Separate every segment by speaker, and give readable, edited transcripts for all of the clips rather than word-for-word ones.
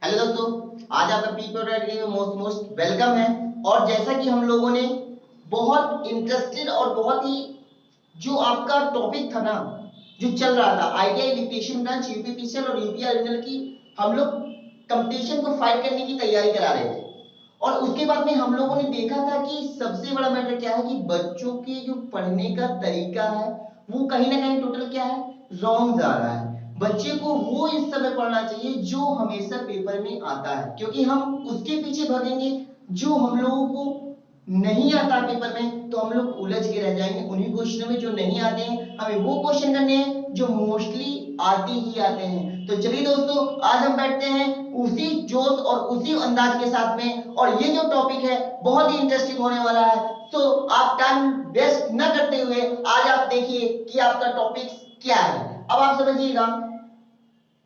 Speaker 1: Hello दोस्तों, आज आपका पीपीटी में मोस्ट मोस्ट वेलकम है। और जैसा कि हम लोगों ने बहुत इंटरेस्टेड और बहुत ही जो आपका टॉपिक था ना, जो चल रहा था आईटीआई इलेक्ट्रीशियन ब्रांच यूपीपीसीएल और यूपीआर रीजनल की, हम लोग कंपटीशन को फाइट करने की तैयारी करा रहे थे। और उसके बाद में हम लोगों ने देखा था कि सबसे बड़ा मैटर क्या है कि बच्चों के जो पढ़ने का तरीका है वो कहीं ना कहीं टोटल क्या है, रॉन्ग जा रहा है। बच्चे को वो इस समय पढ़ना चाहिए जो हमेशा पेपर में आता है, क्योंकि हम उसके पीछे भागेंगे जो हम लोगों को नहीं आता पेपर में तो हम लोग उलझ के रह जाएंगे। उन्हीं क्वेश्चनों में जो नहीं आते हैं हमें वो क्वेश्चन करने हैं जो मोस्टली आते ही आते हैं। तो चलिए दोस्तों, आज हम बैठते हैं उसी जोश और उसी अंदाज के साथ में, और ये जो टॉपिक है बहुत ही इंटरेस्टिंग होने वाला है। तो आप टाइम वेस्ट न करते हुए आज आप देखिए कि आपका टॉपिक क्या है। अब आप समझिएगा,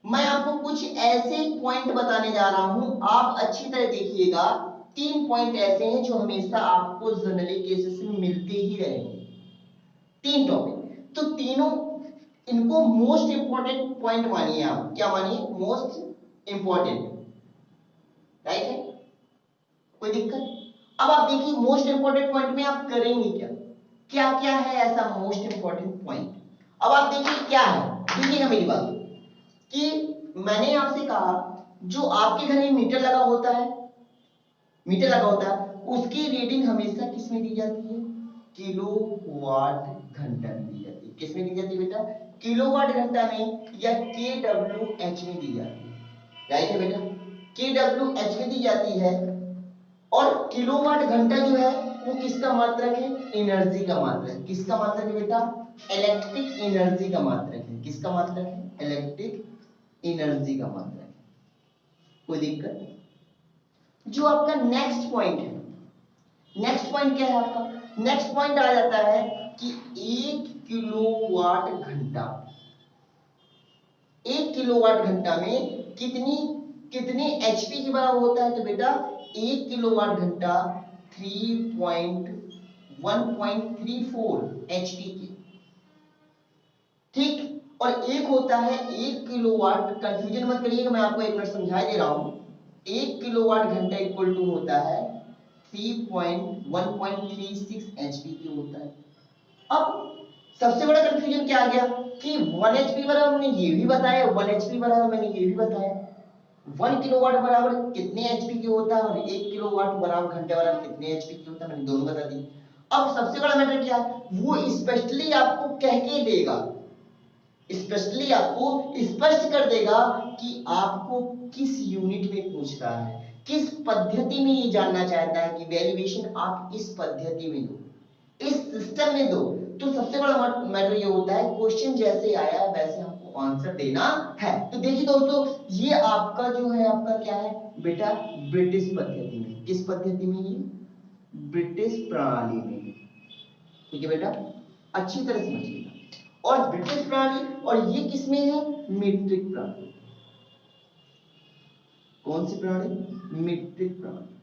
Speaker 1: मैं आपको कुछ ऐसे पॉइंट बताने जा रहा हूं, आप अच्छी तरह देखिएगा। 3 पॉइंट ऐसे हैं जो हमेशा आपको जनरली केसेस में मिलते ही रहेंगे। 3 टॉपिक, तो तीनों इनको मोस्ट इंपॉर्टेंट पॉइंट मानिए। आप क्या मानिए? मोस्ट इंपॉर्टेंट, राइट है? कोई दिक्कत? अब आप देखिए मोस्ट इंपॉर्टेंट पॉइंट में आप करेंगे क्या क्या क्या है ऐसा मोस्ट इंपॉर्टेंट पॉइंट। अब आप देखिए क्या है, देखिएगा मेरी बात कि मैंने आपसे कहा जो आपके घर में मीटर लगा होता है, मीटर लगा होता है उसकी रीडिंग हमेशा किस में दी जाती है? किलोवाट घंटा में दी जाती है। किस में दी जाती है बेटा? किलोवाट घंटा में, या केडब्ल्यूएच में दी जाती है। राइट है बेटा? केडब्ल्यूएच में दी जाती है। और किलोवाट घंटा जो है वो किसका मात्रक है? एनर्जी का मात्रक है। किसका मात्रक है बेटा? इलेक्ट्रिक एनर्जी का मात्रक है। किसका मात्रक है? इलेक्ट्रिक एनर्जी का मात्रक है। कोई दिक्कत? जो आपका नेक्स्ट पॉइंट है, नेक्स्ट पॉइंट क्या है आपका? नेक्स्ट पॉइंट आ जाता है कि 1 किलोवाट घंटा, 1 किलोवाट घंटा में कितनी कितने एचपी के बराबर होता है? तो बेटा 1 किलोवाट घंटा 1.34 एचपी की, ठीक। और एक होता है 1 किलोवाट, कंफ्यूजन मत करिएगा, मैं आपको एक मिनट समझा दे रहा हूं। 1 किलोवाट घंटा इक्वल टू होता है 1.36 एचपी की होता है। अब सबसे बड़ा कंफ्यूजन क्या आ गया कि 1 एचपी बराबर हमने ये भी बताया, 1 एचपी बराबर मैंने ये भी बताया। 1 किलोवाट बराबर कितने एचपी की होता है और 1 किलोवाट बराबर घंटे बराबर कितने एचपी की होता है, मैंने दोनों बता दी। अब सबसे बड़ा मैटर क्या है, वो स्पष्टली आपको कह के देगा, स्पष्टली आपको स्पष्ट कर देगा कि आपको किस यूनिट में पूछ रहा है, किस पद्धति में ये जानना चाहता है कि वैल्यूएशन आप इस पद्धति में दो, इस सिस्टम में दो। तो सबसे बड़ा मैटर ये होता है क्वेश्चन जैसे आया वैसे हमको आंसर देना है। तो देखिए दोस्तों, ये आपका जो है आपका क्या है बेटा? ब्रिटिश पद्धति में। किस पद्धति में? ये ब्रिटिश प्रणाली में। ठीक है बेटा, अच्छी तरह समझिएगा। और ब्रिटिश प्रणाली, और ये किसमें है? मीट्रिक प्रणाली। कौन सी प्रणाली? मीट्रिक प्रणाली।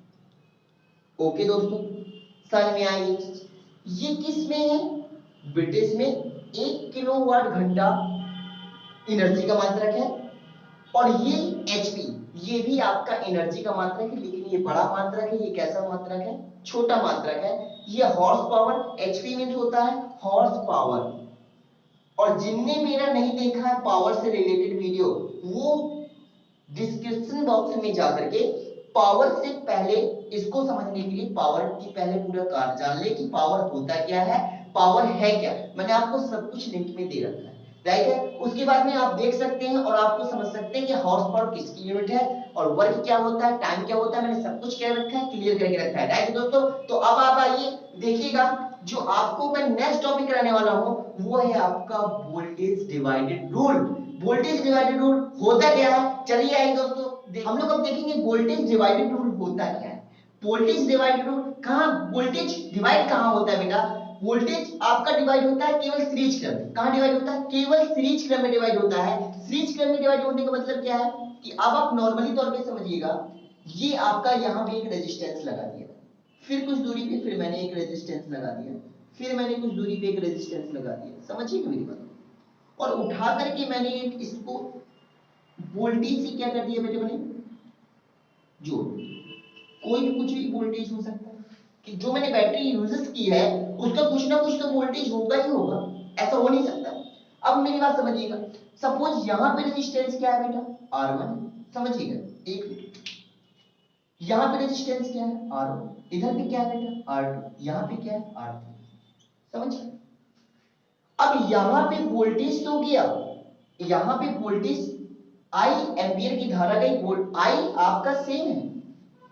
Speaker 1: ओके दोस्तों, समझ में आई ये चीज? ये किस में है? ब्रिटिश में। 1 किलोवाट घंटा एनर्जी का मात्रक है, और ये एचपी ये भी आपका एनर्जी का मात्रक है, लेकिन ये बड़ा मात्रक है। ये कैसा मात्रक है? छोटा मात्रक है। ये हॉर्स पावर, एचपी मींस होता है हॉर्स पावर। और जिनने मेरा नहीं देखा है पावर से रिलेटेड वीडियो, वो डिस्क्रिप्शन बॉक्स में जाकर के पावर से पहले इसको समझने के लिए पावर की पहले पूरा कार्य जान ले कि पावर होता क्या है, पावर है क्या। मैंने आपको सब कुछ लिंक में दे रखा है, राइट है? उसके बाद में आप देख सकते हैं और आपको समझ सकते हैं कि हॉर्स पावर किसकी यूनिट है और वर्क क्या होता है, टाइम क्या होता है। मैंने सब कुछ कह रखा है, क्लियर करके रखा है, राइट दोस्तों? तो अब आप आइए देखिएगा, जो आपको मैं नेक्स्ट टॉपिक कराने वाला हूं वो है आपका voltage divided rule. Voltage divided rule होता क्या है? चलिए आइए दोस्तों, हम लोग अब देखेंगे वोल्टेज डिवाइडेड रूल होता क्या है। वोल्टेज डिवाइडेड रूल कहां, वोल्टेज डिवाइड कहां होता है बेटा? वोल्टेज आपका डिवाइड होता है केवल सीरीज क्रम में। कहां डिवाइड होता है? केवल सीरीज क्रम में डिवाइड होता है। सीरीज क्रम में डिवाइड होने का मतलब क्या है कि अब आप नॉर्मली तौर पे समझिएगा, ये आपका यहां पे एक रेजिस्टेंस लगा दिया, फिर कुछ दूरी पे फिर मैंने एक रेजिस्टेंस लगा दिया, फिर मैंने कुछ दूरी पे एक रेजिस्टेंस लगा दिया, समझिए मेरी बात। और उठा करके मैंने इसको वोल्टेज से क्या कर दिया बेटे? मैंने जो कोई भी कुछ भी वोल्टेज हो सकता है कि जो मैंने बैटरी यूजेस की है उसका कुछ ना कुछ तो वोल्टेज होगा ही होगा, ऐसा हो नहीं सकता। अब मेरी बात समझिएगा, सपोज यहां पे रेजिस्टेंस क्या है बेटा R1, समझिएगा एक मिनट, यहां पे रेजिस्टेंस क्या है R1, इधर पे क्या है बेटा R2, यहां पे क्या है R3, समझिए। अब यहां पे वोल्टेज तो गया, यहां पे वोल्टेज I एम्पियर की धारा गई, वोल्ट I आपका सेम है,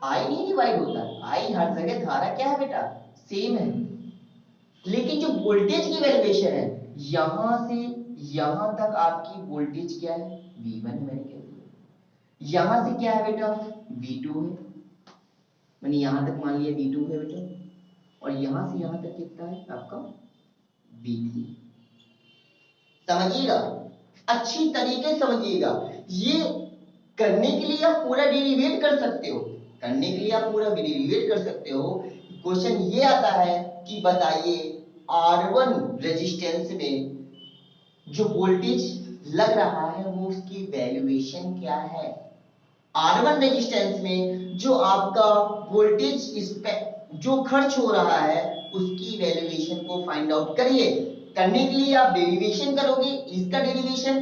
Speaker 1: I नहीं डिवाइड होता है, I हर जगह धारा क्या है बेटा सेम है, लेकिन जो वोल्टेज की वैल्यूएशन है यहां से यहां तक आपकी वोल्टेज क्या है V1 मैंने कह दिया, यहां से क्या है बेटा V2 है, मैंने यहां तक मान लिया V2 है बेटा, और यहां से यहां तक कितना है आपका V3, समझिएगा अच्छी तरीके समझिएगा। ये करने के लिए आप पूरा डेरिवेट कर सकते हो, करने के लिए आप पूरा डेरिवेट कर सकते हो। क्वेश्चन ये आता है कि बताइए R1 रेजिस्टेंस में जो वोल्टेज लग रहा है वो उसकी वैल्यूएशन क्या है, R1 रेजिस्टेंस में जो आपका वोल्टेज जो खर्च हो रहा है उसकी वैल्यूएशन को फाइंड आउट करिए। करने के लिए आप डेरिवेशन करोगे, इसका डेरिवेशन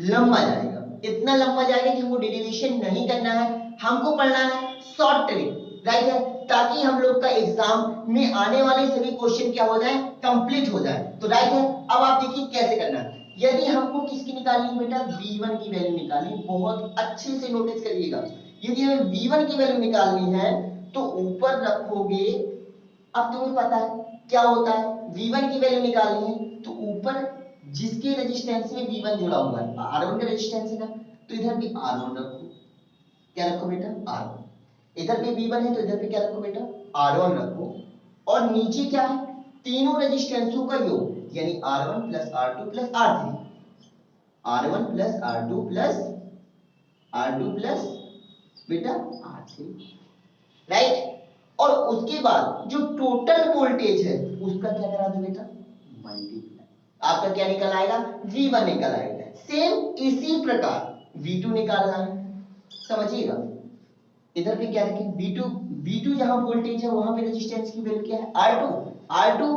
Speaker 1: लंबा जाएगा, इतना लंबा जाएगा कि हमको डेरिवेशन नहीं करना है, हमको पढ़ना है शॉर्ट ट्रिक, राइट है, ताकि हम लोग का एग्जाम में आने वाले सभी क्वेश्चन क्या हो जाए कंप्लीट हो जाए। तो राइट है, अब आप देखिए कैसे करना है। यदि हमको किसकी निकालनी है बेटा V1 की वैल्यू निकालनी, बहुत अच्छे से नोटिस करिएगा। यदि हमें V1 की वैल्यू निकालनी है तो ऊपर रखोगे, अब तुम्हें पता है क्या होता है, V1 की वैल्यू निकालनी है तो ऊपर जिसके रेजिस्टेंस में V1 जुड़ा हुआ है R1 का रेजिस्टेंस है ना, तो इधर भी R1 रखो, क्या रखो बेटा R1, इधर पे V1 है तो इधर पे क्या रखो बेटा R1 रखो, और नीचे क्या है तीनों रेजिस्टेंसों का योग, यानी R1 plus R2 plus R3, R1 plus R2 plus R2 plus बेटा R3, राइट। और उसके बाद जो टोटल वोल्टेज है उसका क्या करा दो बेटा मल्टीप्लाई, आपका क्या निकल आएगा V1 निकल आएगा। सेम इसी प्रकार V2 निकालना है, समझिएगा इधर पे क्या रखें V2 जहां वोल्टेज है वहां पे रेजिस्टेंस की वैल्यू क्या है R2,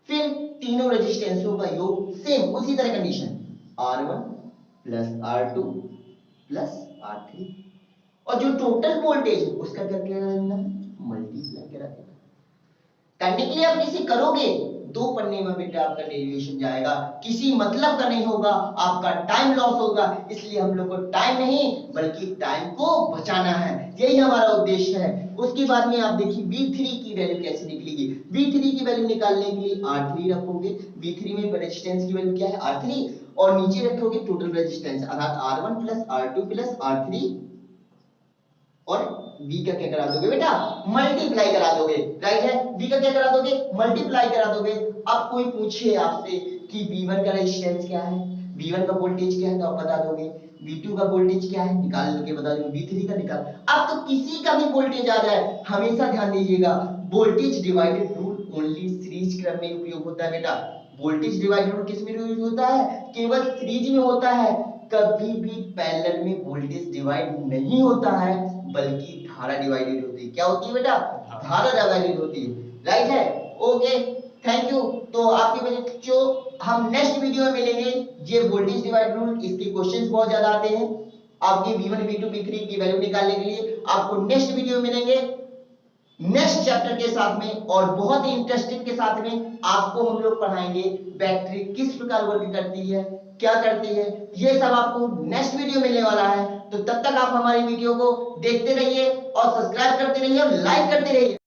Speaker 1: फिर तीनों रेजिस्टेंसों का योग सेम उसी तरह condition R1 plus R2 plus R3, और जो टोटल वोल्टेज है उसका क्या करना है मल्टीप्लाई करा देना। करने के लिए आप इसे करोगे दो पन्ने में बेटा आपका डेरिवेशन जाएगा, किसी मतलब का नहीं होगा, आपका टाइम लॉस होगा, इसलिए हम लोग को टाइम नहीं बल्कि टाइम को बचाना है, यही हमारा उद्देश्य है। उसके बाद में आप देखिए V3 की वैल्यू कैसे निकलेगी। V3 की वैल्यू निकालने के लिए R3 रखोगे, V3 में रेजिस्टेंस की वैल्यू क्या है R3, और नीचे रखोगे टोटल रेजिस्टेंस अर्थात R1 plus R2 plus R3, और V का क्या करा दोगे बेटा मल्टीप्लाई करा दोगे, राइट है, V का क्या करा दोगे मल्टीप्लाई करा दोगे। अब कोई पूछे आपसे कि V1 का रेजिस्टेंस क्या है, V1 का वोल्टेज क्या है, तो आप बता दोगे, V2 का वोल्टेज क्या है निकाल के बता दोगे, V3 का निकाल। अब तो किसी का भी वोल्टेज आ जाए, हमेशा ध्यान दीजिएगा voltage divided rule only series क्रम में उपयोग होता है बेटा। वोल्टेज डिवाइडेड रूल किस में यूज होता है, केवल सीरीज में होता है, कभी भी पैरेलल में वोल्टेज डिवाइड नहीं होता है बल्कि धारा डिवाइडेड होती है। क्या होती है बेटा धारा डिवाइडेड होती है, राइट है, ओके थैंक यू। तो आपके बच्चों हम नेक्स्ट वीडियो में मिलेंगे, ये वोल्टेज डिवाइड रूल, इसके क्वेश्चंस बहुत ज्यादा आते हैं आपके V1 V2 V3 की वैल्यू निकालने के लिए। आपको नेक्स्ट वीडियो में मिलेंगे नेक्स्ट चैप्टर के साथ में, और बहुत ही इंटरेस्टिंग के साथ में आपको हम लोग पढ़ाएंगे बैटरी किस प्रकार वर्क करती है, क्या करती है, ये सब आपको नेक्स्ट वीडियो मिलने वाला है। तो तब तक आप हमारी वीडियो को देखते रहिए और सब्सक्राइब करते रहिए और लाइक करते रहिए।